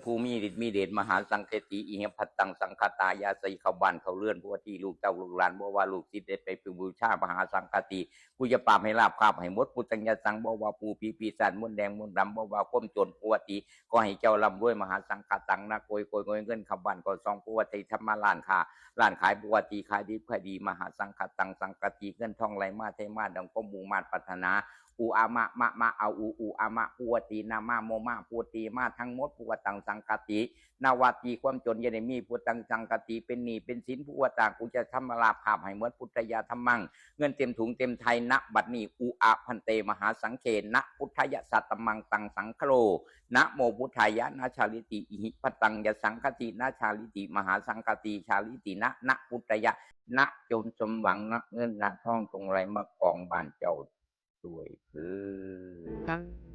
ภูมิฤทธิ์มีเดชมหาสังเกติอิเหพัตตังสังคตายาสีเขาบ้านเขาเลื่อนพวกที่ลูกเจ้าลูกหลานบอกว่าลูกศิษย์ได้ไปบูชามหาสังคติกูจะปราบให้ลาบคาบให้หมดปุตัญญาสังบอกว่าปูปีศาจมนแดงมนดำบอกว่าก้มจนปวติก็ให้เจ้าลำด้วยมหาสังคตังนะโกยเงินขับบ้านก็ซองปวติธรรมล้านค่ะร้านขายปวติขายดีขายดีมหาสังคตังสังคติเงินทองไหลมาเทมาดังก็มูมาปัฒนาอูอามะมะเอาอูอามะปวตีนามาโมมาปวตีมาทั้งหมดปวตังสังคตินาวาตีความจนยันมีปวตังสังคติเป็นหนี้เป็นสินปวตากูจะทำลาภาพให้เหมือนพุทธยาธรรมังเงินเต็มถุงเต็มไทยณบัดนี้อูอาพันเตมหาสังเขณพุทธยสัตตมังตังสังโฆนะโมพุทธายะนาชาลิติอิหิปตังยสังคตินาชาลิติมหาสังคติชาลิตินะพุทธยะนะจนสมหวังนะเงินนะทองตรงไรมากองบ้านเจ้าด้วยคือ